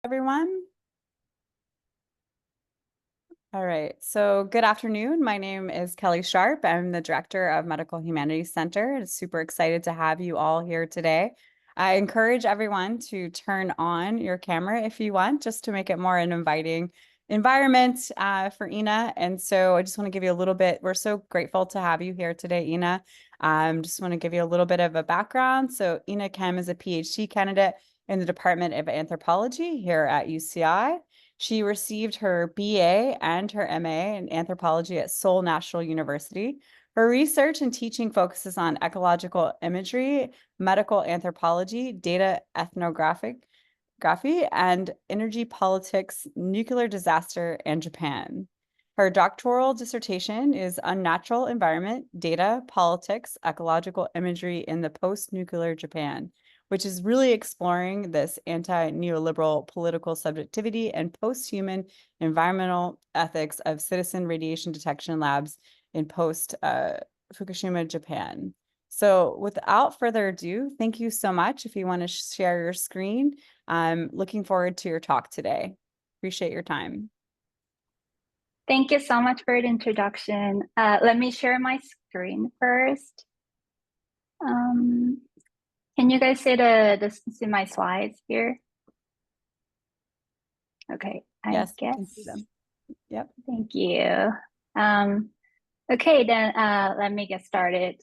Everyone. All right, so good afternoon. My name is Kelly Sharp. I'm the director of Medical Humanities Center. It's super excited to have you all here today. I encourage everyone to turn on your camera if you want, just to make it more an inviting environment for Ina. And so I just want to give you a little bit, we're so grateful to have you here today, Ina. Just want to give you a little bit of a background. So Ina Kem is a PhD candidate in the Department of Anthropology here at UCI. She received her BA and her MA in anthropology at Seoul National University. Her research and teaching focuses on ecological imagery, medical anthropology, data ethnography, and energy politics, nuclear disaster, and Japan. Her doctoral dissertation is Unnatural Environment, Data, Politics, Ecological Imagery in the Post-Nuclear Japan, which is really exploring this anti-neoliberal political subjectivity and post-human environmental ethics of citizen radiation detection labs in post-Fukushima, Japan. So without further ado, thank you so much. If you want to share your screen, I'm looking forward to your talk today. Appreciate your time. Thank you so much for the introduction. Let me share my screen first. Can you guys see my slides here? Okay, Yes, I guess. can see them. Yep. Thank you. Okay, then let me get started.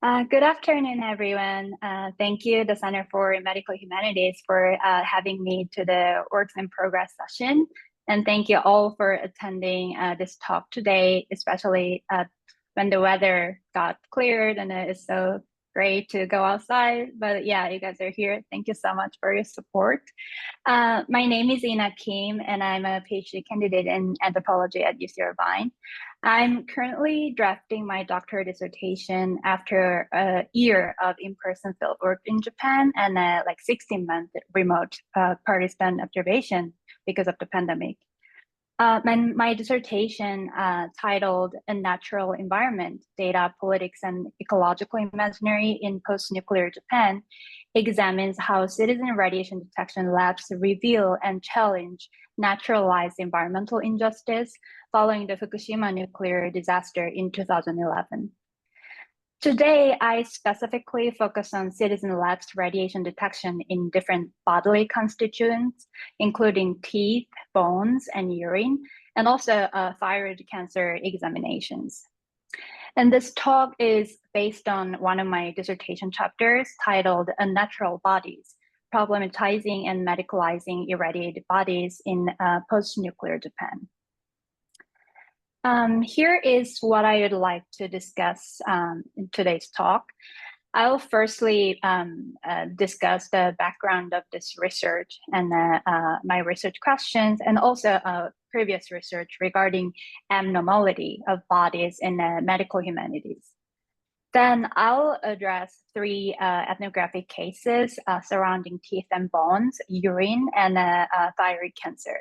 Good afternoon, everyone. Thank you, the Center for Medical Humanities, for having me to the Works in Progress session. And thank you all for attending this talk today, especially when the weather got cleared and it's so great to go outside. But yeah, you guys are here. Thank you so much for your support. My name is Ina Kim, and I'm a PhD candidate in anthropology at UC Irvine. I'm currently drafting my doctoral dissertation after a year of in-person fieldwork in Japan and a 16-month remote participant observation because of the pandemic. My dissertation titled Unnatural Environment, Data, Politics, and Ecological Imaginary in Post-Nuclear Japan examines how citizen radiation detection labs reveal and challenge naturalized environmental injustice following the Fukushima nuclear disaster in 2011. Today, I specifically focus on citizen labs radiation detection in different bodily constituents, including teeth, bones, and urine, and also thyroid cancer examinations. And this talk is based on one of my dissertation chapters titled Unnatural Bodies, Problematizing and Medicalizing Irradiated Bodies in Post-Nuclear Japan. Here is what I would like to discuss in today's talk. I'll firstly discuss the background of this research and my research questions, and also previous research regarding abnormality of bodies in medical humanities. Then I'll address three ethnographic cases surrounding teeth and bones, urine, and thyroid cancer,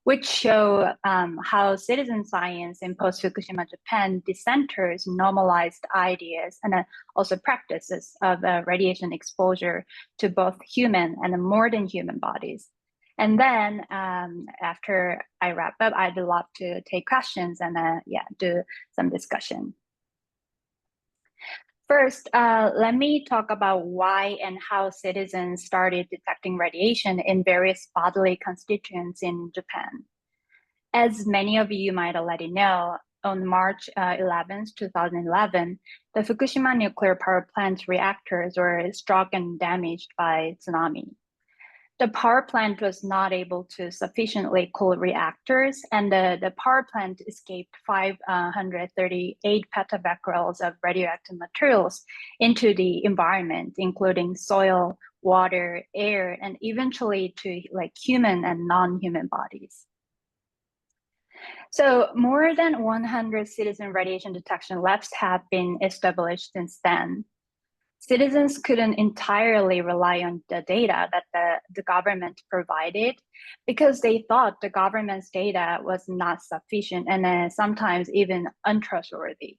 which show how citizen science in post-Fukushima Japan decenters normalized ideas and also practices of radiation exposure to both human and more than human bodies. And then after I wrap up, I'd love to take questions and do some discussion. First, let me talk about why and how citizens started detecting radiation in various bodily constituents in Japan. As many of you might already know, on March 11th, 2011, the Fukushima nuclear power plant reactors were struck and damaged by tsunami. The power plant was not able to sufficiently cool reactors, and the power plant escaped 538 petabecquerels of radioactive materials into the environment, including soil, water, air, and eventually to human and non-human bodies. So more than 100 citizen radiation detection labs have been established since then. Citizens couldn't entirely rely on the data that the government provided because they thought the government's data was not sufficient and sometimes even untrustworthy.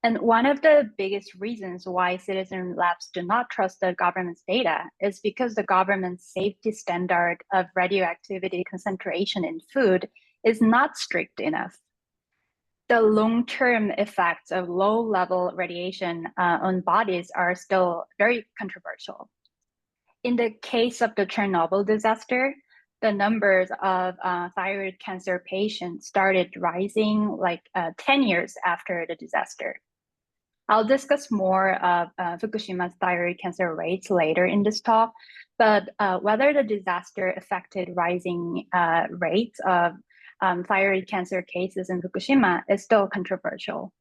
And one of the biggest reasons why citizen labs do not trust the government's data is because the government's safety standard of radioactivity concentration in food is not strict enough. The long-term effects of low-level radiation on bodies are still very controversial. In the case of the Chernobyl disaster, the numbers of thyroid cancer patients started rising like 10 years after the disaster. I'll discuss more of Fukushima's thyroid cancer rates later in this talk, but whether the disaster affected rising rates of thyroid cancer cases in Fukushima is still controversial.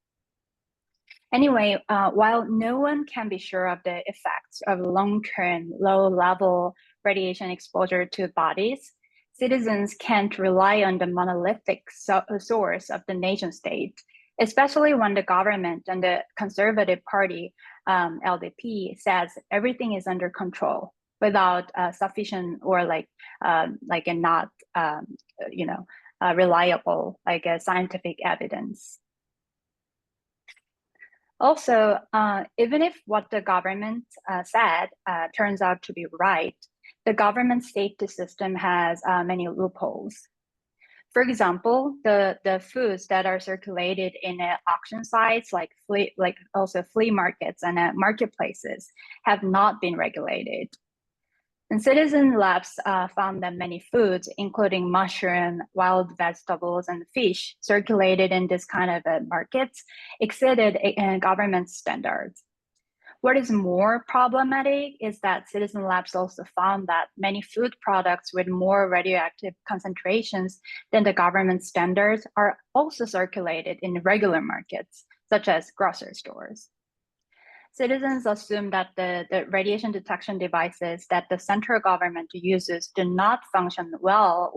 Anyway, while no one can be sure of the effects of long-term, low-level radiation exposure to bodies, citizens can't rely on the monolithic source of the nation state, especially when the government and the Conservative Party, LDP, says everything is under control without sufficient or a not, reliable scientific evidence. Also, even if what the government said turns out to be right, the government safety system has many loopholes. For example, the foods that are circulated in auction sites like flea markets and marketplaces have not been regulated. And citizen labs found that many foods, including mushroom, wild vegetables, and fish circulated in this kind of markets exceeded government standards. What is more problematic is that citizen labs also found that many food products with more radioactive concentrations than the government standards are also circulated in regular markets, such as grocery stores. Citizens assume that the radiation detection devices that the central government uses do not function well,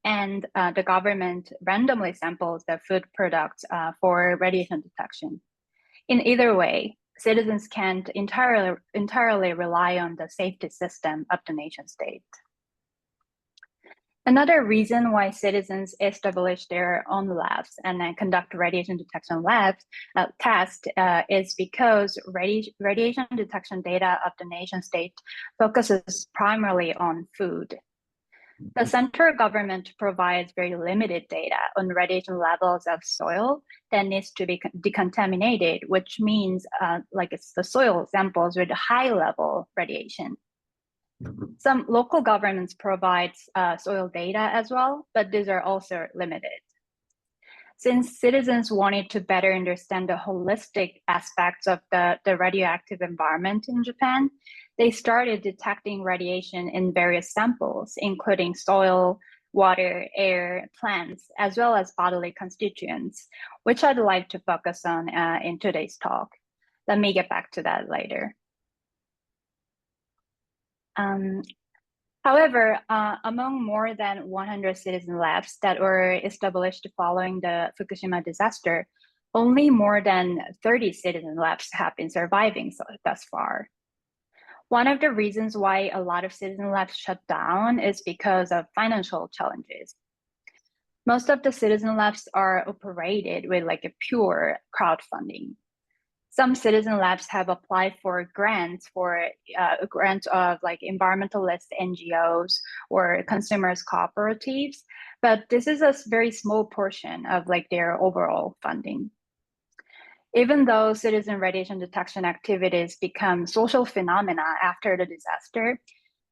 and the government randomly samples the food products for radiation detection. In either way, citizens can't entirely rely on the safety system of the nation state. Another reason why citizens establish their own labs and then conduct radiation detection labs tests is because radiation detection data of the nation state focuses primarily on food. The central government provides very limited data on radiation levels of soil that needs to be decontaminated, which means it's the soil samples with high level radiation. Some local governments provide soil data as well, but these are also limited. Since citizens wanted to better understand the holistic aspects of the radioactive environment in Japan, they started detecting radiation in various samples, including soil, water, air, plants, as well as bodily constituents, which I'd like to focus on in today's talk. Let me get back to that later. However, among more than 100 citizen labs that were established following the Fukushima disaster, only more than 30 citizen labs have been surviving thus far. One of the reasons why a lot of citizen labs shut down is because of financial challenges. Most of the citizen labs are operated with a pure crowdfunding. Some citizen labs have applied for grants of environmentalist NGOs or consumers cooperatives, but this is a very small portion of their overall funding. Even though citizen radiation detection activities become social phenomena after the disaster,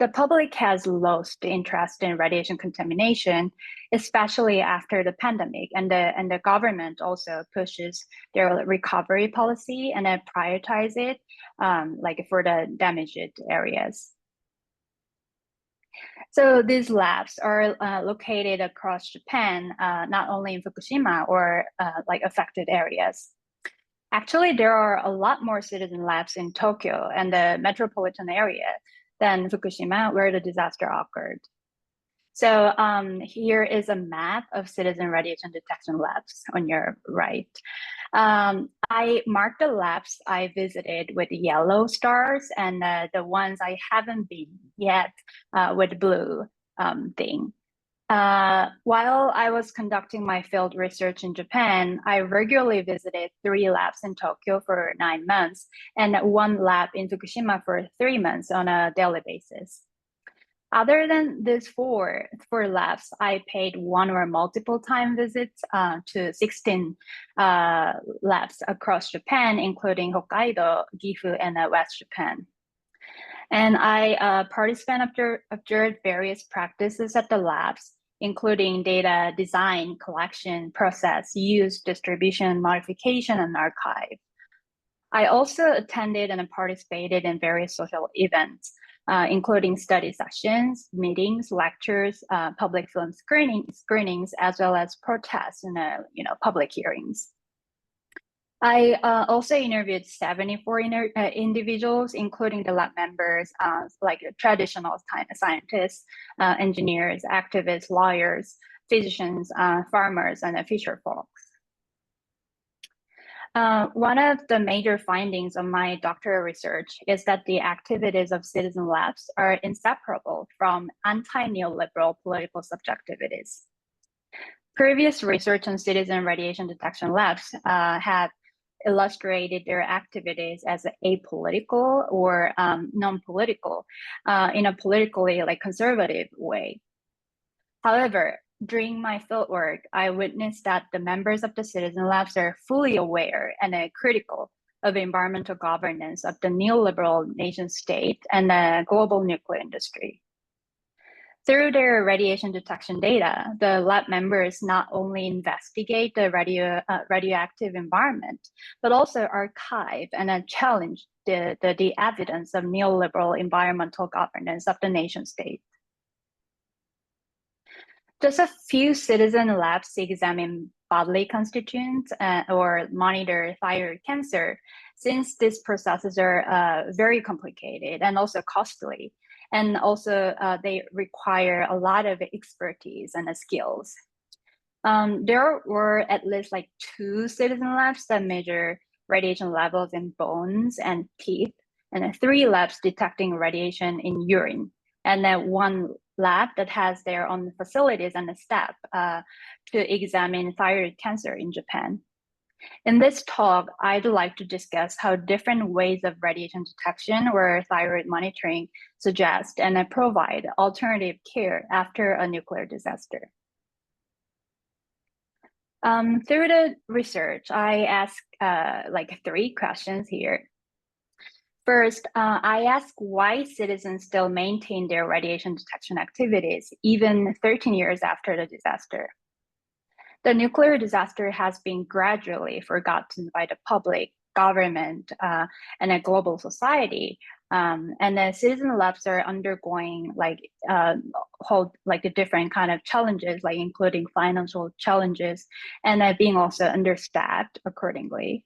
the public has lost interest in radiation contamination, especially after the pandemic, and the government also pushes their recovery policy and then prioritize it for the damaged areas. So these labs are located across Japan, not only in Fukushima or affected areas. Actually, there are a lot more citizen labs in Tokyo and the metropolitan area than Fukushima, where the disaster occurred. So here is a map of citizen radiation detection labs on your right. I marked the labs I visited with yellow stars and the ones I haven't been yet with blue thing. While I was conducting my field research in Japan, I regularly visited 3 labs in Tokyo for 9 months and 1 lab in Fukushima for 3 months on a daily basis. Other than these four labs, I paid one or multiple time visits to 16 labs across Japan, including Hokkaido, Gifu, and West Japan. And I observed various practices at the labs, including data design, collection, process, use, distribution, modification, and archive. I also attended and participated in various social events, including study sessions, meetings, lectures, public film screenings, as well as protests and public hearings. I also interviewed 74 individuals, including the lab members, like traditional scientists, engineers, activists, lawyers, physicians, farmers, and fisher folks. One of the major findings of my doctoral research is that the activities of citizen labs are inseparable from anti-neoliberal political subjectivities. Previous research on citizen radiation detection labs have illustrated their activities as apolitical or non-political in a politically conservative way. However, during my fieldwork, I witnessed that the members of the citizen labs are fully aware and critical of environmental governance of the neoliberal nation state and the global nuclear industry. Through their radiation detection data, the lab members not only investigate the radioactive environment, but also archive and challenge the evidence of neoliberal environmental governance of the nation state. Just a few citizen labs examine bodily constituents or monitor thyroid cancer, since these processes are very complicated and also costly. And also they require a lot of expertise and skills. There were at least 2 citizen labs that measure radiation levels in bones and teeth, and 3 labs detecting radiation in urine, and then 1 lab that has their own facilities and a staff to examine thyroid cancer in Japan. In this talk, I'd like to discuss how different ways of radiation detection or thyroid monitoring suggest and provide alternative care after a nuclear disaster. Through the research, I asked 3 questions here. First, I ask why citizens still maintain their radiation detection activities even 13 years after the disaster. The nuclear disaster has been gradually forgotten by the public, government, and a global society. And the citizen labs are undergoing different kind of challenges, including financial challenges, and being also understaffed accordingly.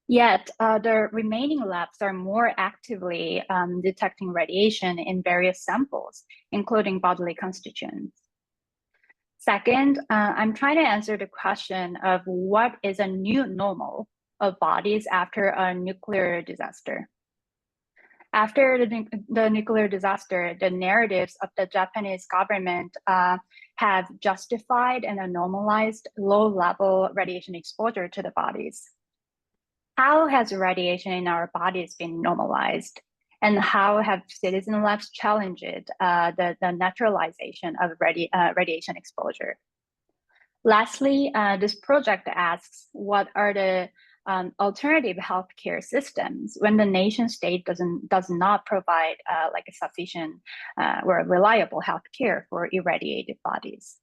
Yet, the remaining labs are more actively detecting radiation in various samples, including bodily constituents. Second, I'm trying to answer the question of what is a new normal of bodies after a nuclear disaster. After the nuclear disaster, the narratives of the Japanese government have justified and normalized low-level radiation exposure to the bodies. How has radiation in our bodies been normalized? And how have citizen labs challenged the naturalization of radiation exposure? Lastly, this project asks, what are the alternative healthcare systems when the nation state does not provide a sufficient or reliable healthcare for irradiated bodies?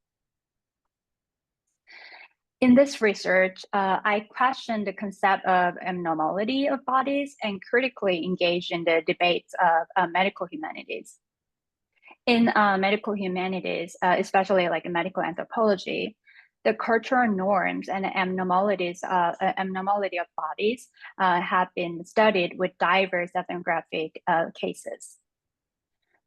In this research, I questioned the concept of abnormality of bodies and critically engaged in the debates of medical humanities. In medical humanities, especially medical anthropology, the cultural norms and abnormality of bodies have been studied with diverse ethnographic cases.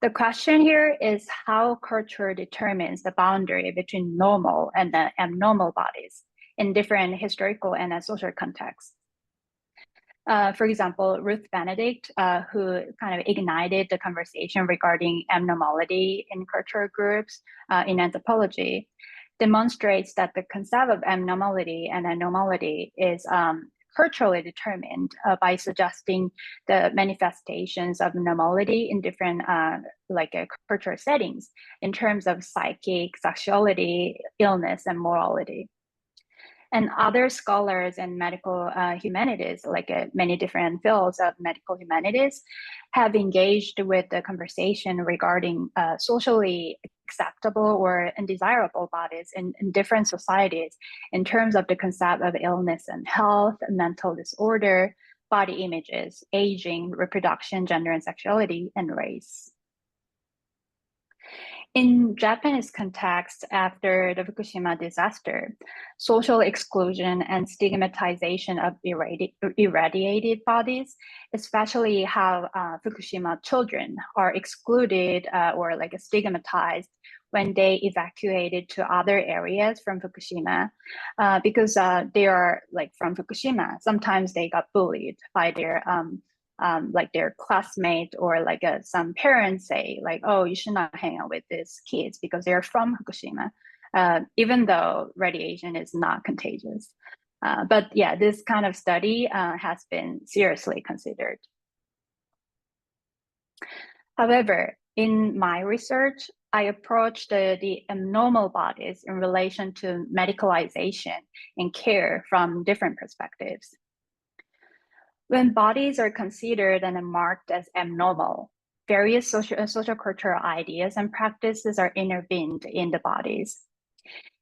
The question here is how culture determines the boundary between normal and abnormal bodies in different historical and social contexts. For example, Ruth Benedict, who kind of ignited the conversation regarding abnormality in cultural groups in anthropology, demonstrates that the concept of abnormality and anormality is culturally determined by suggesting the manifestations of normality in different cultural settings in terms of psychic, sexuality, illness, and morality. And other scholars in medical humanities, like many different fields of medical humanities, have engaged with the conversation regarding socially acceptable or undesirable bodies in different societies in terms of the concept of illness and health, mental disorder, body images, aging, reproduction, gender and sexuality, and race. In Japanese context, after the Fukushima disaster, social exclusion and stigmatization of irradiated bodies, especially how Fukushima children are excluded or like stigmatized when they evacuated to other areas from Fukushima, because they are like from Fukushima. Sometimes they got bullied by like their classmate or like some parents say like, oh, you should not hang out with these kids because they're from Fukushima, even though radiation is not contagious. But yeah, this kind of study has been seriously considered. However, in my research, I approached the abnormal bodies in relation to medicalization and care from different perspectives. When bodies are considered and marked as abnormal, various social cultural ideas and practices are intervened in the bodies.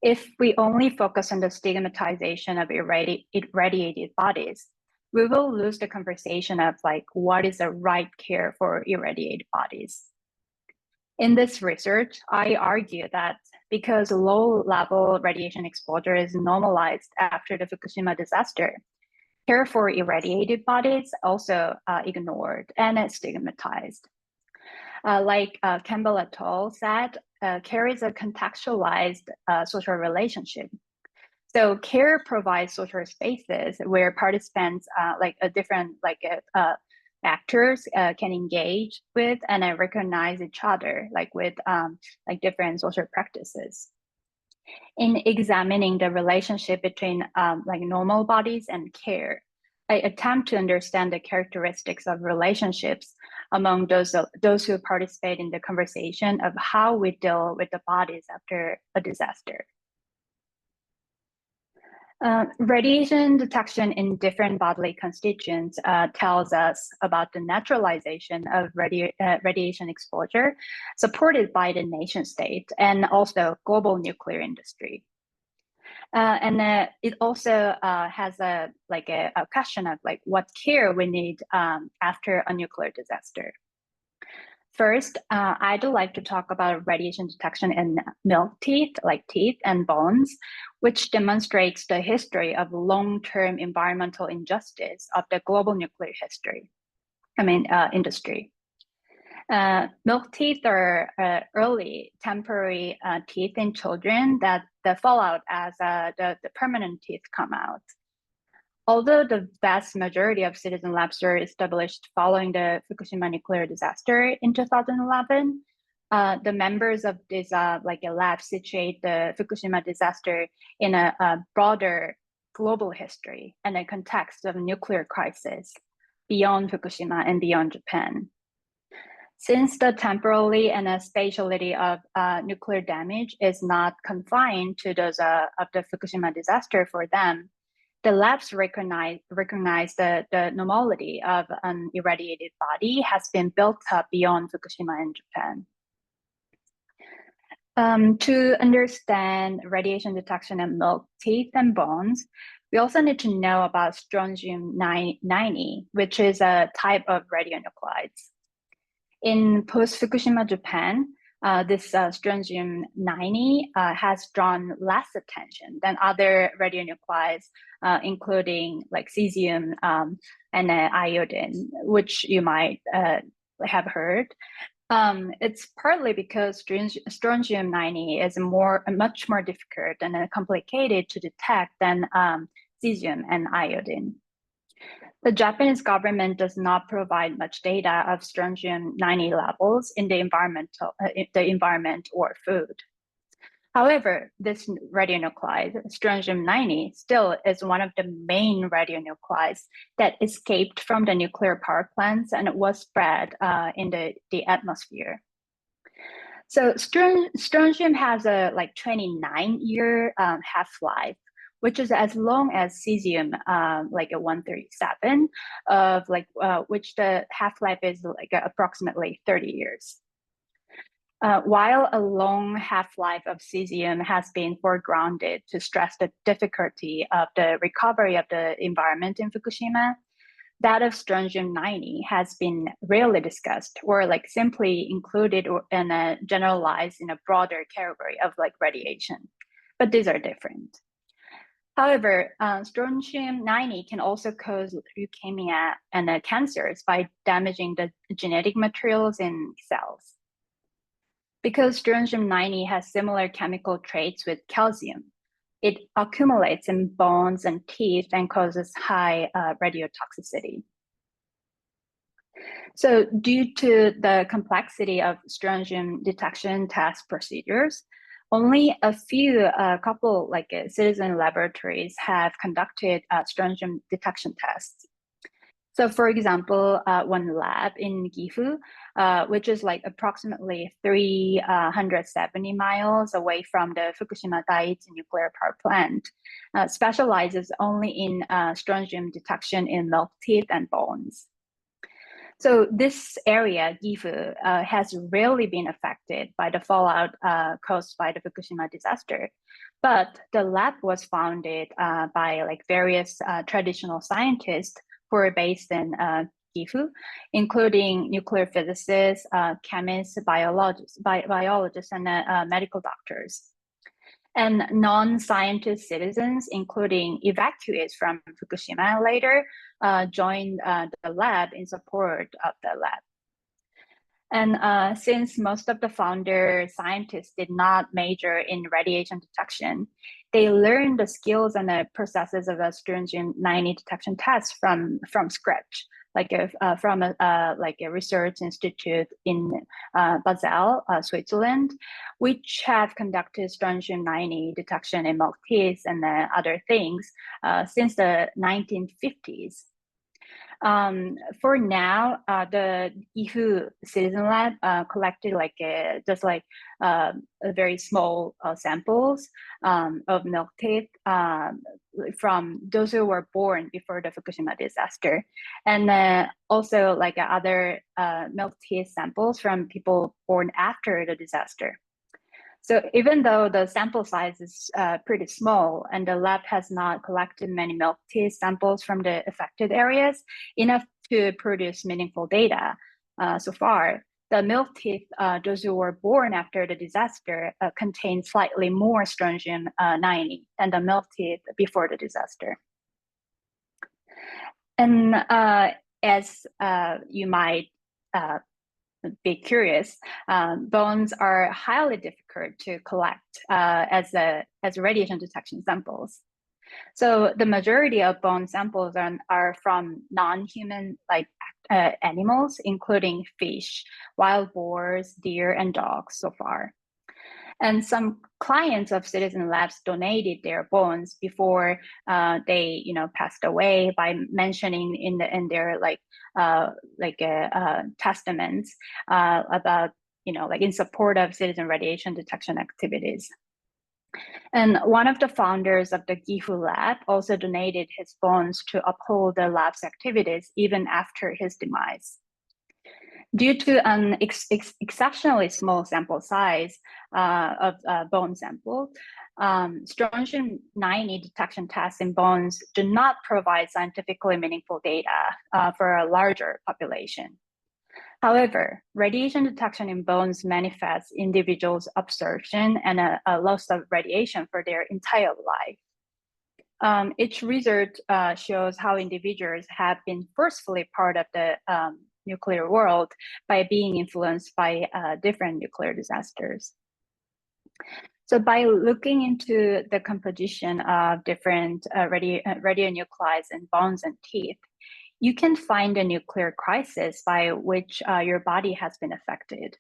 If we only focus on the stigmatization of irradiated bodies, we will lose the conversation of like what is the right care for irradiated bodies. In this research, I argue that because low-level radiation exposure is normalized after the Fukushima disaster, care for irradiated bodies also ignored and stigmatized. Like Campbell et al. Said, care is a contextualized social relationship. So care provides social spaces where participants, actors can engage with and recognize each other, like with like different social practices. In examining the relationship between like normal bodies and care, I attempt to understand the characteristics of relationships among those who participate in the conversation of how we deal with the bodies after a disaster. Radiation detection in different bodily constituents tells us about the naturalization of radiation exposure supported by the nation state and also global nuclear industry. And it also has a question of like what care we need after a nuclear disaster. First, I'd like to talk about radiation detection in milk teeth, like teeth and bones, which demonstrates the history of long-term environmental injustice of the global nuclear industry. Milk teeth are early temporary teeth in children that fall out as the permanent teeth come out. Although the vast majority of citizen labs were established following the Fukushima nuclear disaster in 2011, the members of this lab situate the Fukushima disaster in a broader global history and a context of nuclear crisis beyond Fukushima and beyond Japan. Since the temporality and spatiality of nuclear damage is not confined to those of the Fukushima disaster for them, the labs recognize the normality of an irradiated body has been built up beyond Fukushima and Japan. To understand radiation detection in milk, teeth, and bones, we also need to know about strontium-90, which is a type of radionuclides. In post-Fukushima Japan, this strontium-90 has drawn less attention than other radionuclides, including like cesium and iodine, which you might have heard. It's partly because strontium-90 is much more difficult and complicated to detect than cesium and iodine. The Japanese government does not provide much data of strontium-90 levels in the environment or food. However, this radionuclide, strontium-90, still is one of the main radionuclides that escaped from the nuclear power plants and was spread in the atmosphere. So strontium has a 29-year half-life, which is as long as cesium, like a 137, of which the half-life is approximately 30 years. While a long half-life of cesium has been foregrounded to stress the difficulty of the recovery of the environment in Fukushima, that of strontium-90 has been rarely discussed or simply included and generalized in a broader category of radiation. But these are different. However, strontium-90 can also cause leukemia and cancers by damaging the genetic materials in cells. Because strontium-90 has similar chemical traits with calcium, it accumulates in bones and teeth and causes high radiotoxicity. So due to the complexity of strontium detection test procedures, only a couple citizen laboratories have conducted strontium detection tests. So for example, one lab in Gifu, which is approximately 370 miles away from the Fukushima Daiichi nuclear power plant, specializes only in strontium detection in milk teeth and bones. So this area, Gifu, has rarely been affected by the fallout caused by the Fukushima disaster. But the lab was founded by various traditional scientists who are based in Gifu, including nuclear physicists, chemists, biologists, and medical doctors. And non-scientist citizens, including evacuees from Fukushima later, joined the lab in support of the lab. And since most of the founder scientists did not major in radiation detection, they learned the skills and the processes of a strontium-90 detection test from scratch, from a research institute in Basel, Switzerland, which have conducted strontium-90 detection in milk teeth and other things since the 1950s. For now, the Gifu Citizen Lab collected just very small samples of milk teeth from those who were born before the Fukushima disaster, and also other milk teeth samples from people born after the disaster. So even though the sample size is pretty small and the lab has not collected many milk teeth samples from the affected areas, enough to produce meaningful data so far, the milk teeth, those who were born after the disaster, contain slightly more strontium-90 than the milk teeth before the disaster. And as you might be curious, bones are highly difficult to collect as radiation detection samples. So the majority of bone samples are from non-human animals, including fish, wild boars, deer, and dogs so far. And some clients of Citizen Labs donated their bones before they, passed away by mentioning in their testaments about, in support of citizen radiation detection activities. And one of the founders of the Gifu lab also donated his bones to uphold the lab's activities even after his demise. Due to an exceptionally small sample size of bone sample, strontium-90 detection tests in bones do not provide scientifically meaningful data for a larger population. However, radiation detection in bones manifests individuals' absorption and a loss of radiation for their entire life. Each research shows how individuals have been forcefully part of the nuclear world by being influenced by different nuclear disasters. So by looking into the composition of different radionuclides in bones and teeth, you can find a nuclear crisis by which your body has been affected.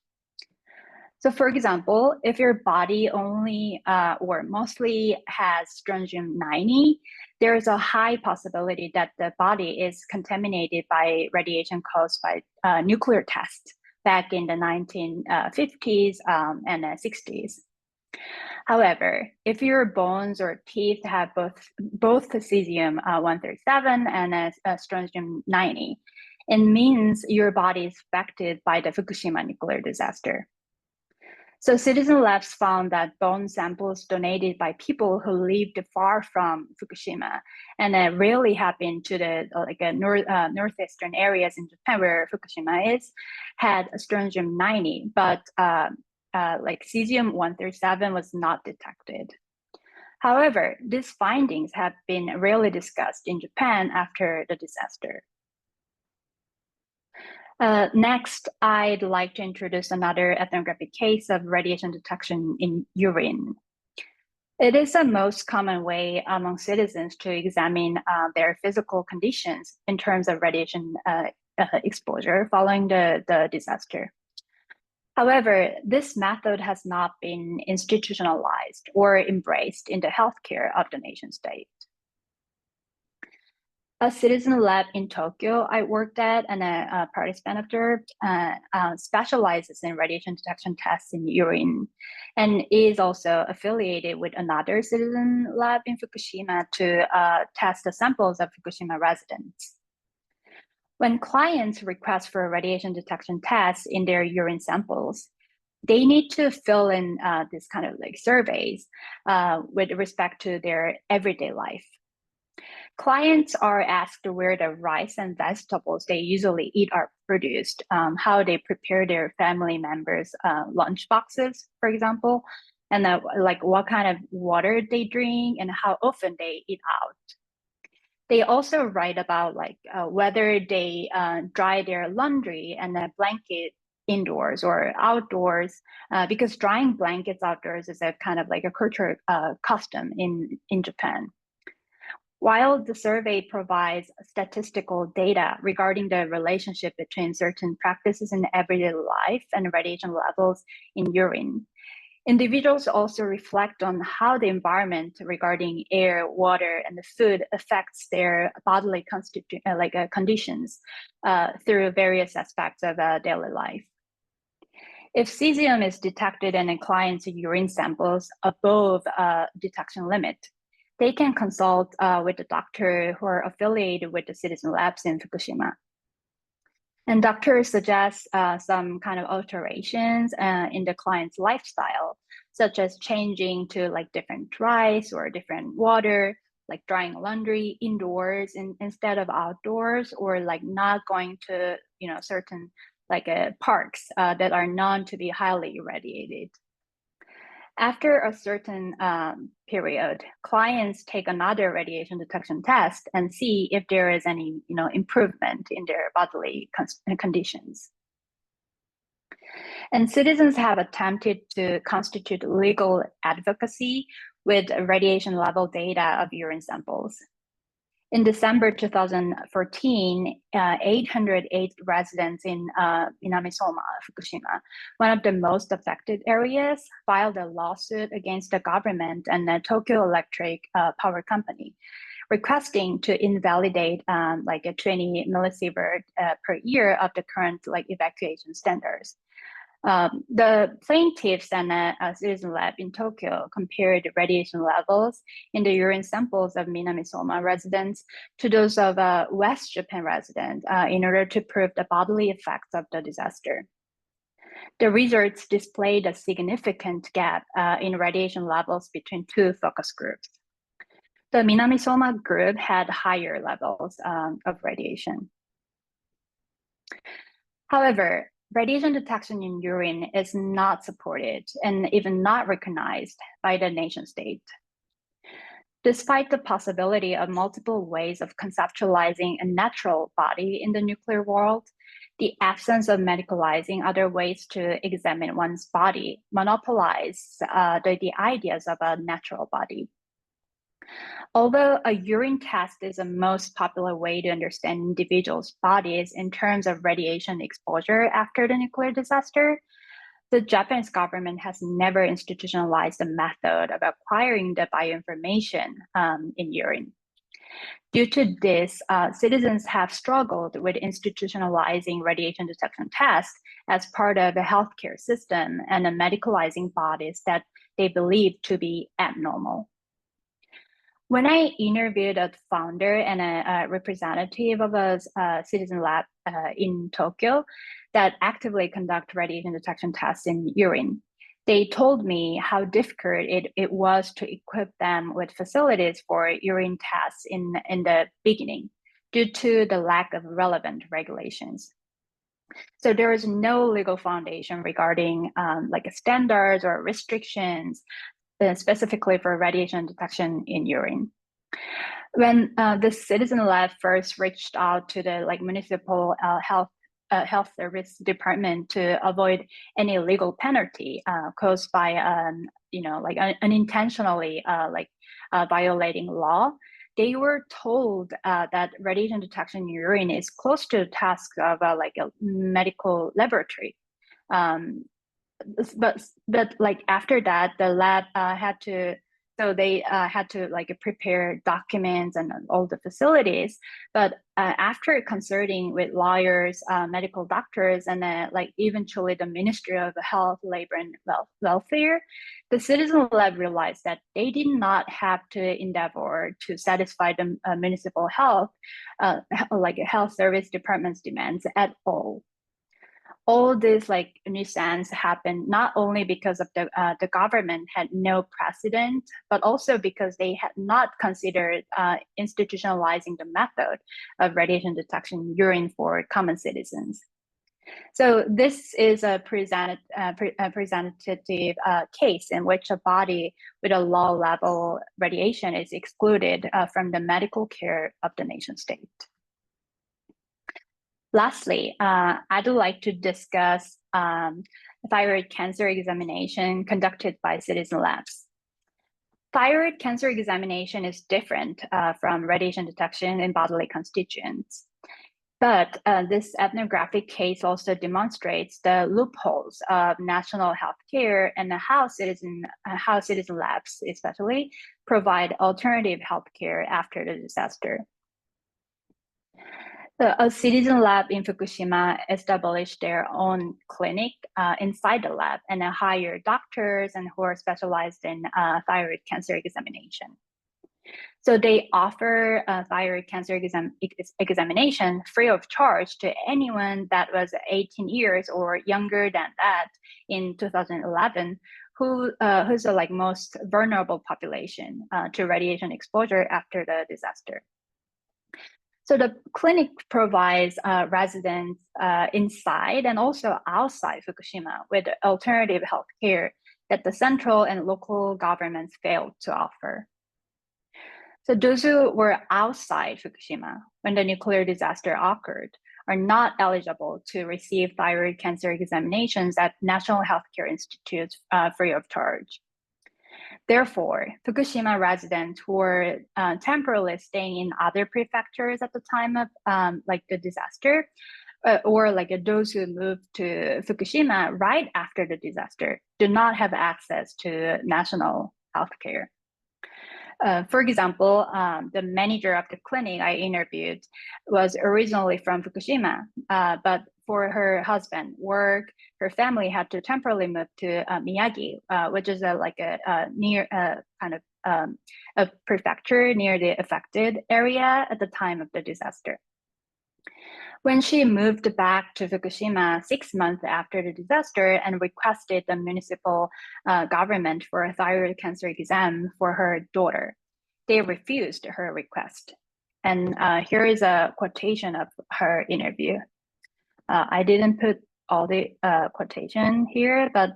So for example, if your body only or mostly has strontium-90, there is a high possibility that the body is contaminated by radiation caused by nuclear tests back in the 1950s and 60s. However, if your bones or teeth have both cesium-137 and strontium-90, it means your body is affected by the Fukushima nuclear disaster. So citizen labs found that bone samples donated by people who lived far from Fukushima and rarely happened to the northeastern areas in Japan where Fukushima is, had strontium-90, but like cesium-137 was not detected. However, these findings have been rarely discussed in Japan after the disaster. Next, I'd like to introduce another ethnographic case of radiation detection in urine. It is the most common way among citizens to examine their physical conditions in terms of radiation exposure following the disaster. However, this method has not been institutionalized or embraced in the healthcare of the nation state. A citizen lab in Tokyo I worked at and a participant observed specializes in radiation detection tests in urine and is also affiliated with another citizen lab in Fukushima to test the samples of Fukushima residents. When clients request for radiation detection tests in their urine samples, they need to fill in this kind of like surveys with respect to their everyday life. Clients are asked where the rice and vegetables they usually eat are produced, how they prepare their family members' lunch boxes, for example, and like what kind of water they drink and how often they eat out. They also write about like whether they dry their laundry and a blanket indoors or outdoors, because drying blankets outdoors is a kind of like a cultural custom in Japan. While the survey provides statistical data regarding the relationship between certain practices in everyday life and radiation levels in urine, individuals also reflect on how the environment regarding air, water, and the food affects their bodily conditions through various aspects of daily life. If cesium is detected in a client's urine samples above a detection limit, they can consult with the doctor who are affiliated with the citizen labs in Fukushima. And doctors suggest some kind of alterations in the client's lifestyle, such as changing to like different rice or different water, like drying laundry indoors instead of outdoors, or like not going to certain like parks that are known to be highly irradiated. After a certain period, clients take another radiation detection test and see if there is any improvement in their bodily conditions. And citizens have attempted to constitute legal advocacy with radiation level data of urine samples. In December 2014, 808 residents in Minamisoma, Fukushima, one of the most affected areas, filed a lawsuit against the government and the Tokyo Electric Power Company, requesting to invalidate like a 20 millisievert per year of the current like evacuation standards. The plaintiffs and a citizen lab in Tokyo compared radiation levels in the urine samples of Minamisoma residents to those of West Japan residents in order to prove the bodily effects of the disaster. The results displayed a significant gap in radiation levels between two focus groups. The Minamisoma group had higher levels of radiation. However, radiation detection in urine is not supported and even not recognized by the nation state. Despite the possibility of multiple ways of conceptualizing a natural body in the nuclear world, the absence of medicalizing other ways to examine one's body monopolizes the ideas of a natural body. Although a urine test is the most popular way to understand individuals' bodies in terms of radiation exposure after the nuclear disaster, the Japanese government has never institutionalized a method of acquiring the bioinformation in urine. Due to this, citizens have struggled with institutionalizing radiation detection tests as part of the healthcare system and medicalizing bodies that they believe to be abnormal. When I interviewed a founder and a representative of a citizen lab in Tokyo that actively conduct radiation detection tests in urine, they told me how difficult it was to equip them with facilities for urine tests in the beginning due to the lack of relevant regulations. So there is no legal foundation regarding like standards or restrictions specifically for radiation detection in urine. When the citizen lab first reached out to the like municipal health service department to avoid any legal penalty caused by like unintentionally violating law, they were told that radiation detection in urine is close to the task of like a medical laboratory. Um, but like after that the lab had to so they had to like prepare documents and all the facilities, but after consulting with lawyers, medical doctors, and like eventually the Ministry of Health, Labor, and Welfare, the citizen lab realized that they did not have to endeavor to satisfy the municipal health like health service department's demands at all this like nuisance happened not only because of the government had no precedent, but also because they had not considered institutionalizing the method of radiation detection in urine for common citizens. So this is a representative case in which a body with a low level radiation is excluded from the medical care of the nation state. Lastly, I'd like to discuss thyroid cancer examination conducted by citizen labs. Thyroid cancer examination is different from radiation detection in bodily constituents. But this ethnographic case also demonstrates the loopholes of national healthcare and how citizen labs, especially, provide alternative healthcare after the disaster. A citizen lab in Fukushima established their own clinic inside the lab and hired doctors and who are specialized in thyroid cancer examination. So they offer thyroid cancer examination free of charge to anyone that was 18 years or younger than that in 2011, who's the like most vulnerable population to radiation exposure after the disaster. So the clinic provides residents inside and also outside Fukushima with alternative healthcare that the central and local governments failed to offer. So those who were outside Fukushima when the nuclear disaster occurred are not eligible to receive thyroid cancer examinations at national healthcare institutes free of charge. Therefore, Fukushima residents who were temporarily staying in other prefectures at the time of like the disaster, or like those who moved to Fukushima right after the disaster, do not have access to national healthcare. For example, the manager of the clinic I interviewed was originally from Fukushima, but for her husband work, her family had to temporarily move to Miyagi, which is like a near kind of a prefecture near the affected area at the time of the disaster. When she moved back to Fukushima 6 months after the disaster and requested the municipal government for a thyroid cancer exam for her daughter, they refused her request. And here is a quotation of her interview. I didn't put all the quotation here, but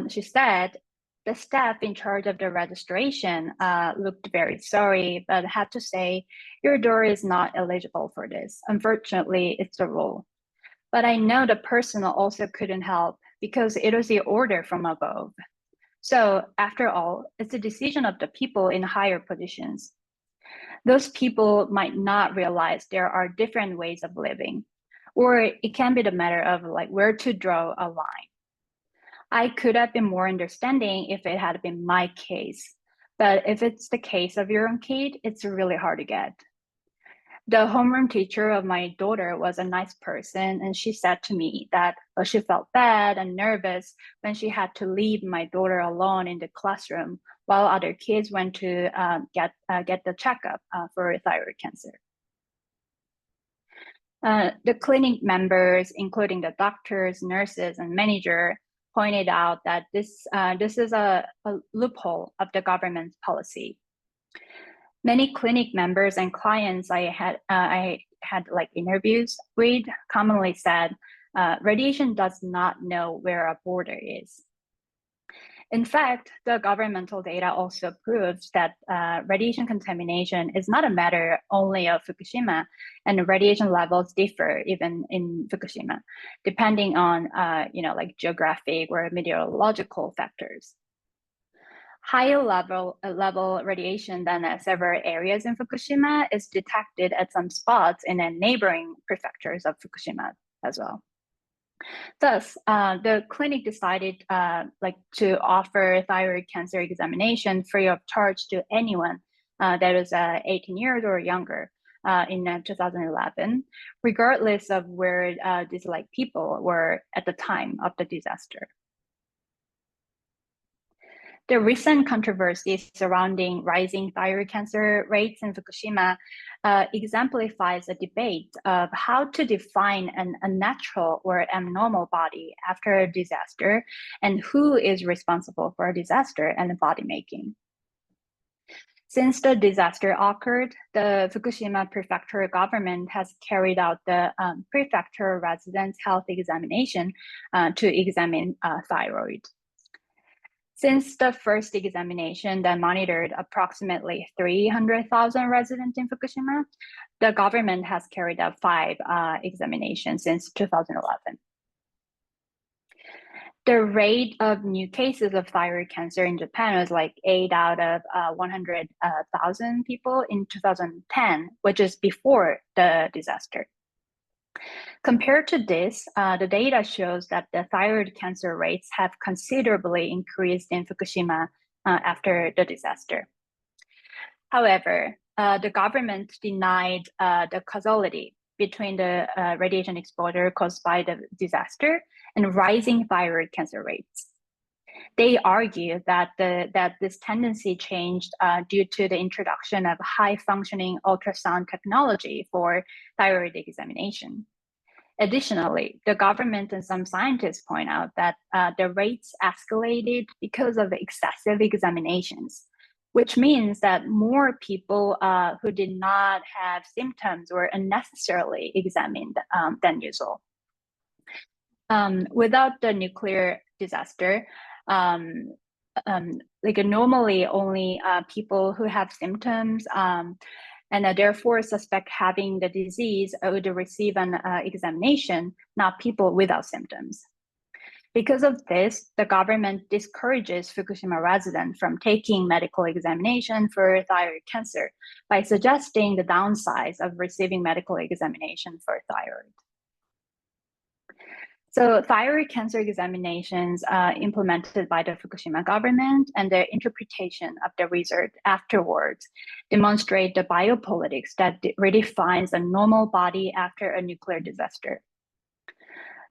she said, the staff in charge of the registration looked very sorry, but had to say, your daughter is not eligible for this. Unfortunately, it's the rule. But I know the person also couldn't help because it was the order from above. So after all, it's a decision of the people in higher positions. Those people might not realize there are different ways of living, or it can be the matter of like where to draw a line. I could have been more understanding if it had been my case, but if it's the case of your own kid, it's really hard to get. The homeroom teacher of my daughter was a nice person, and she said to me that she felt bad and nervous when she had to leave my daughter alone in the classroom while other kids went to get the checkup for thyroid cancer. The clinic members, including the doctors, nurses, and manager, pointed out that this is a loophole of the government's policy. Many clinic members and clients I had like interviews with commonly said, radiation does not know where a border is. In fact, the governmental data also proves that radiation contamination is not a matter only of Fukushima, and radiation levels differ even in Fukushima, depending on like geographic or meteorological factors. Higher level radiation than several areas in Fukushima is detected at some spots in the neighboring prefectures of Fukushima as well. Thus, the clinic decided to offer thyroid cancer examination free of charge to anyone that is 18 years or younger in 2011, regardless of where these people were at the time of the disaster. The recent controversy surrounding rising thyroid cancer rates in Fukushima exemplifies a debate of how to define an unnatural or abnormal body after a disaster and who is responsible for a disaster and body making. Since the disaster occurred, the Fukushima prefecture government has carried out the prefecture residents' health examination to examine thyroid. Since the first examination that monitored approximately 300,000 residents in Fukushima, the government has carried out 5 examinations since 2011. The rate of new cases of thyroid cancer in Japan was like 8 out of 100,000 people in 2010, which is before the disaster. Compared to this, the data shows that the thyroid cancer rates have considerably increased in Fukushima after the disaster. However, the government denied the causality between the radiation exposure caused by the disaster and rising thyroid cancer rates. They argue that this tendency changed due to the introduction of high-functioning ultrasound technology for thyroid examination. Additionally, the government and some scientists point out that the rates escalated because of excessive examinations, which means that more people who did not have symptoms were unnecessarily examined than usual. Without the nuclear disaster, normally only people who have symptoms and therefore suspect having the disease would receive an examination, not people without symptoms. Because of this, the government discourages Fukushima residents from taking medical examination for thyroid cancer by suggesting the downsides of receiving medical examination for thyroid. So thyroid cancer examinations implemented by the Fukushima government and their interpretation of the result afterwards demonstrate the biopolitics that redefines a normal body after a nuclear disaster.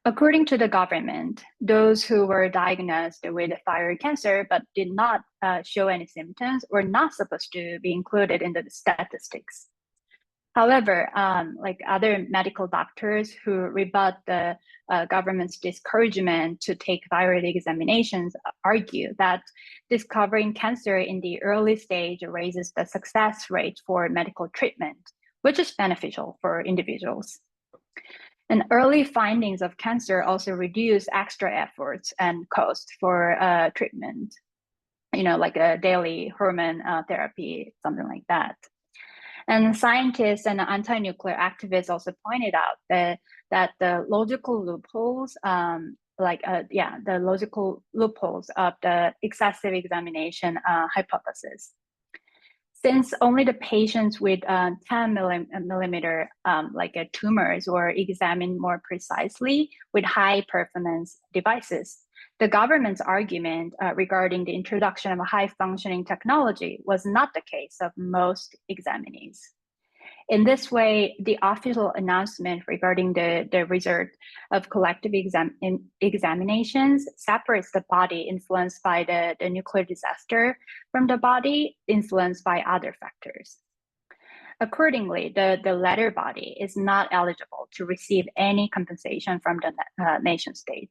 According to the government, those who were diagnosed with thyroid cancer but did not show any symptoms were not supposed to be included in the statistics. However, like other medical doctors who rebut the government's discouragement to take thyroid examinations argue that discovering cancer in the early stage raises the success rate for medical treatment, which is beneficial for individuals. And early findings of cancer also reduce extra efforts and cost for treatment, like a daily hormone therapy, something like that. And scientists and anti-nuclear activists also pointed out that the logical loopholes the logical loopholes of the excessive examination hypothesis. Since only the patients with 10 millimeter tumors were examined more precisely with high performance devices, the government's argument regarding the introduction of a high functioning technology was not the case of most examinees. In this way, the official announcement regarding the result of collective examinations separates the body influenced by the nuclear disaster from the body influenced by other factors. Accordingly, the latter body is not eligible to receive any compensation from the nation state.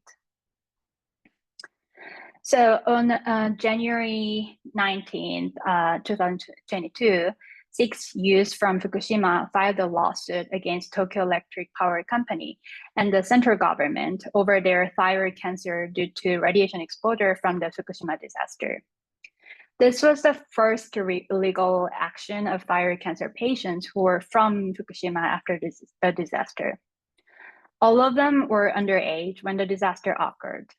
So on January 19th, 2022, 6 youths from Fukushima filed a lawsuit against Tokyo Electric Power Company and the central government over their thyroid cancer due to radiation exposure from the Fukushima disaster. This was the first legal action of thyroid cancer patients who were from Fukushima after the disaster. All of them were underage when the disaster occurred.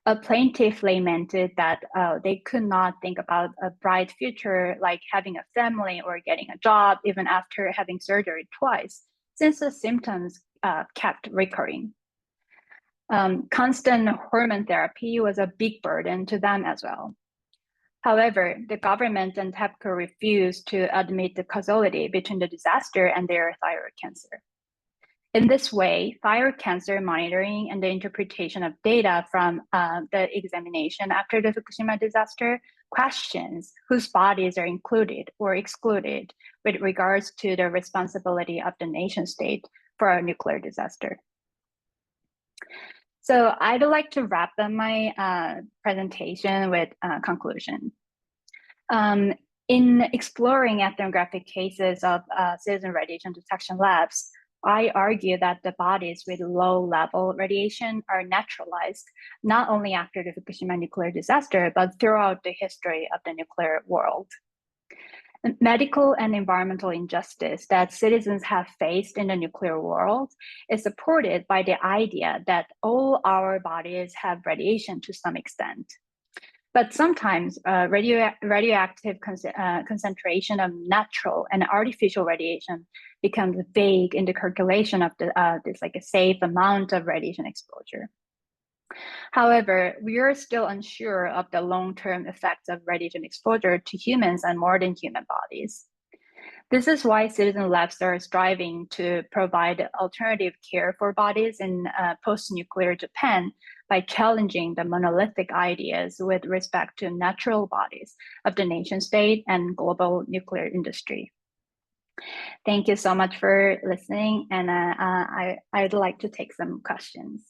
A plaintiff lamented that they could not think about a bright future like having a family or getting a job even after having surgery twice, since the symptoms kept recurring. Constant hormone therapy was a big burden to them as well. However, the government and TEPCO refused to admit the causality between the disaster and their thyroid cancer. In this way, thyroid cancer monitoring and the interpretation of data from the examination after the Fukushima disaster questions whose bodies are included or excluded with regards to the responsibility of the nation state for a nuclear disaster. So I'd like to wrap up my presentation with a conclusion. In exploring ethnographic cases of citizen radiation detection labs, I argue that the bodies with low-level radiation are naturalized, not only after the Fukushima nuclear disaster, but throughout the history of the nuclear world. Medical and environmental injustice that citizens have faced in the nuclear world is supported by the idea that all our bodies have radiation to some extent. But sometimes radioactive concentration of natural and artificial radiation becomes vague in the calculation of this like a safe amount of radiation exposure. However, we are still unsure of the long-term effects of radiation exposure to humans and more than human bodies. This is why citizen labs are striving to provide alternative care for bodies in post-nuclear Japan by challenging the monolithic ideas with respect to natural bodies of the nation state and global nuclear industry. Thank you so much for listening, and I'd like to take some questions.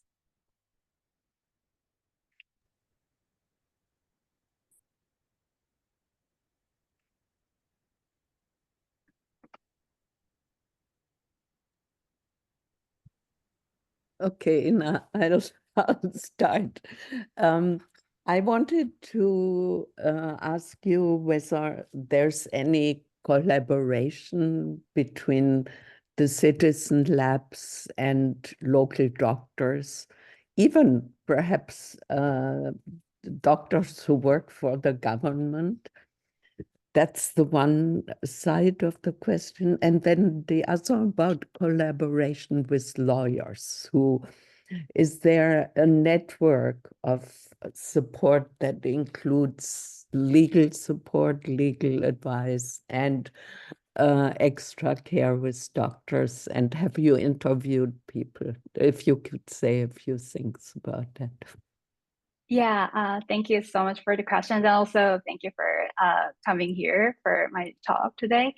Okay, now I'll start. I wanted to ask you whether there's any collaboration between the citizen labs and local doctors, even perhaps doctors who work for the government. That's the one side of the question. And then the other about collaboration with lawyers. Is there a network of support that includes legal support, legal advice, and extra care with doctors? And have you interviewed people? If you could say a few things about that. Yeah, thank you so much for the questions. And also thank you for coming here for my talk today.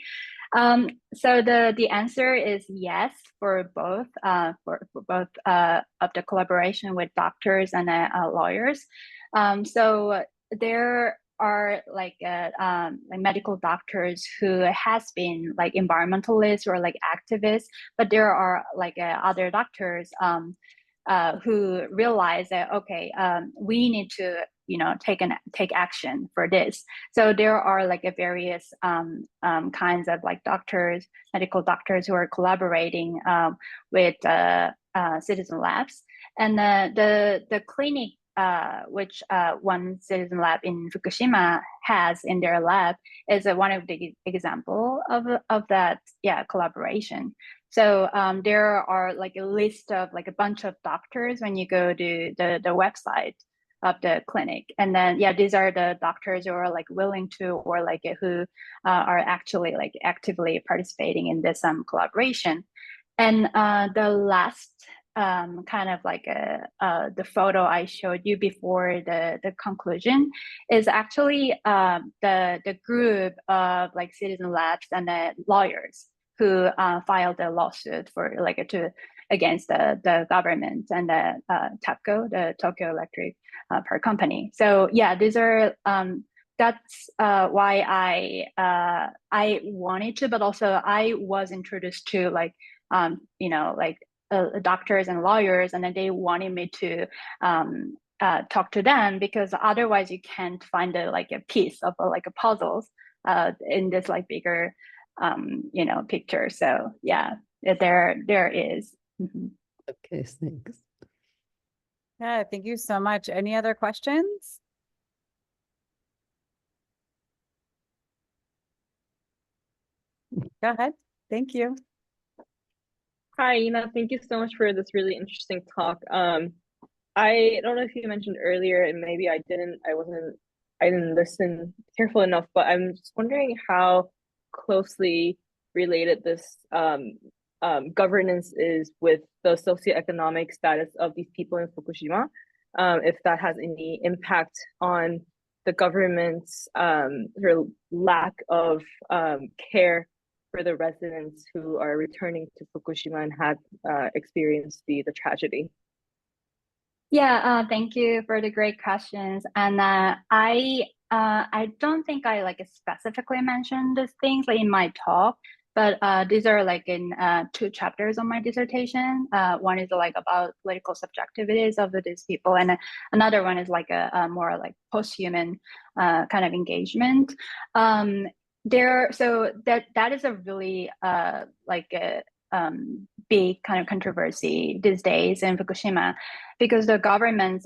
So the answer is yes for both of the collaboration with doctors and lawyers. So there are like medical doctors who has been like environmentalists or like activists, but there are like other doctors who realize that we need to take action for this. So there are like a various kinds of like doctors, medical doctors who are collaborating with citizen labs. And the clinic, which one citizen lab in Fukushima has in their lab, is one of the example of that, collaboration. So there are like a list of like a bunch of doctors when you go to the website of the clinic, and then these are the doctors who are like willing to, or like who are actually like actively participating in this collaboration. And the last kind of like the photo I showed you before the conclusion is actually the group of like citizen labs and the lawyers who filed a lawsuit for like against the government and the TEPCO, the Tokyo Electric Power Company. So these are that's why I wanted to, but also I was introduced to like like doctors and lawyers, and then they wanted me to talk to them, because otherwise you can't find like a piece of like a puzzles in this like bigger picture. So there is. Mm-hmm. Okay, thanks. Yeah, thank you so much. Any other questions? Go ahead. Thank you. Hi, Ina. Thank you so much for this really interesting talk. I don't know if you mentioned earlier, and maybe I didn't listen careful enough, but I'm just wondering how closely related this governance is with the socioeconomic status of these people in Fukushima, if that has any impact on the government's lack of care for the residents who are returning to Fukushima and had experienced the tragedy. Thank you for the great questions. And I don't think I like specifically mentioned these things like in my talk, but these are like in 2 chapters of my dissertation. One is like about political subjectivities of these people, and another one is like a more like post-human kind of engagement. So that is a really like a big kind of controversy these days in Fukushima, because the government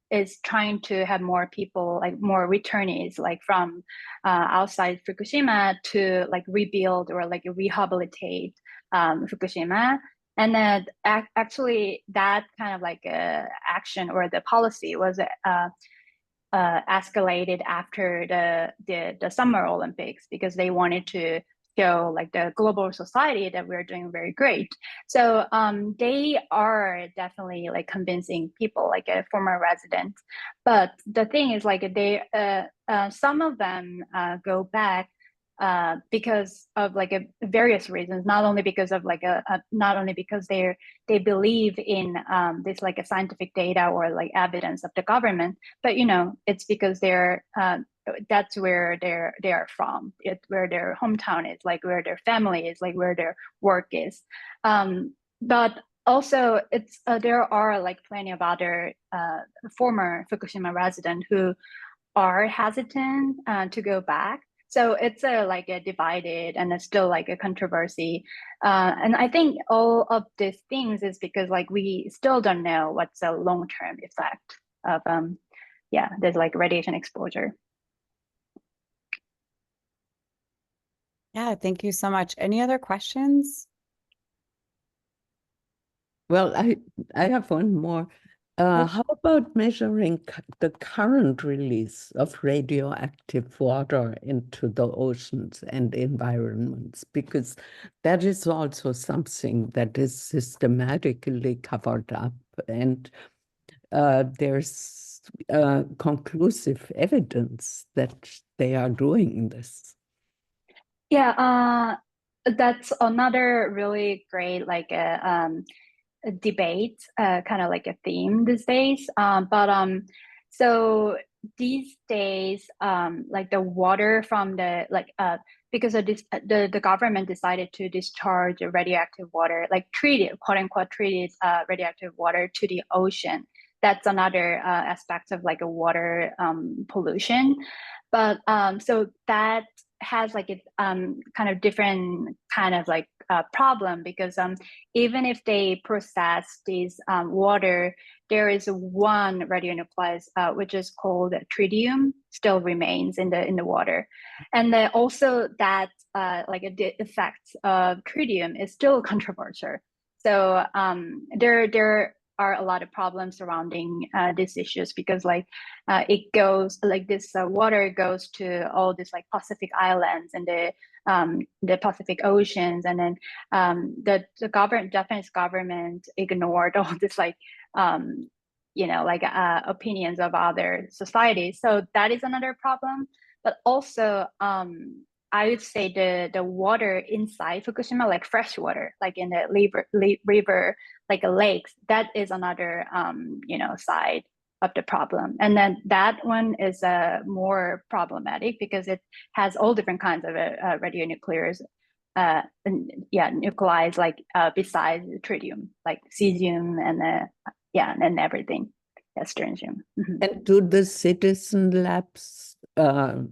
is trying to have more people, like more returnees, like from outside Fukushima, to like rebuild or like rehabilitate Fukushima. And then actually that kind of like action or the policy was escalated after the Summer Olympics, because they wanted to show like the global society that we're doing very great. So they are definitely like convincing people, like a former resident. But the thing is like they some of them go back because of like various reasons, not only because of like not only because they believe in this like a scientific data or like evidence of the government, but it's because they're that's where they are from. It's where their hometown is, like where their family is, like where their work is. But also it's there are like plenty of other former Fukushima residents who are hesitant to go back. So it's like a divided, and it's still like a controversy. And I think all of these things is because like we still don't know what's the long-term effect of there's like radiation exposure. Yeah, thank you so much. Any other questions? Well, I have one more. How about measuring the current release of radioactive water into the oceans and environments? Because that is also something that is systematically covered up, and there's conclusive evidence that they are doing this. That's another really great like a debate, kind of like a theme these days. So these days, like the water from the like because of this, the government decided to discharge radioactive water, like treated, quote unquote, treated radioactive water to the ocean. that's another aspect of like a water pollution. But so that has like a kind of different kind of like problem, because even if they process these water, there is one radionuclide which is called tritium still remains in the water, and then also that like the effects of tritium is still controversial. So there are a lot of problems surrounding these issues, because like it goes like this water goes to all these like Pacific islands and the Pacific oceans, and then the government, Japanese government, ignored all this like like opinions of other societies. So that is another problem. But also I would say the water inside Fukushima, like fresh water, like in the river, like lakes, that is another side of the problem. And then that one is more problematic because it has all different kinds of radionuclears, nuclides, like besides tritium, like cesium and everything, strontium. And do the citizen labs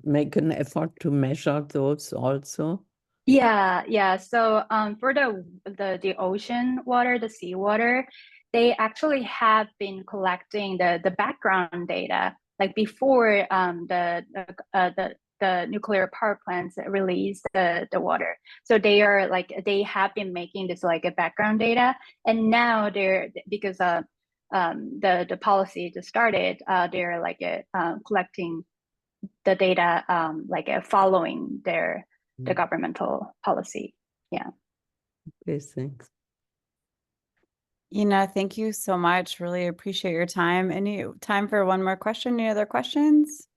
make an effort to measure those also? Yeah. So for the ocean water, the seawater, they actually have been collecting the background data like before the nuclear power plants release the water. So they have been making this like a background data, and now because the policy just started, they're like collecting the data following the governmental policy. Yeah. Okay, thanks. Ina, thank you so much. Really appreciate your time. Any time for one more question? Any other questions?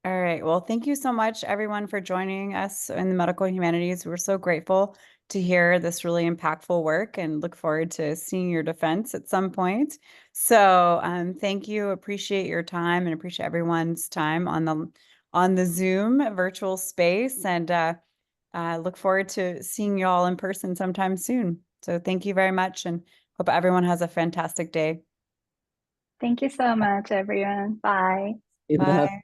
All right. Well, thank you so much, everyone, for joining us in the medical humanities. We're so grateful to hear this really impactful work and look forward to seeing your defense at some point. So thank you. Appreciate your time and appreciate everyone's time on the Zoom virtual space, and look forward to seeing you all in person sometime soon. So thank you very much, and hope everyone has a fantastic day. Thank you so much, everyone. Bye. You know, Bye.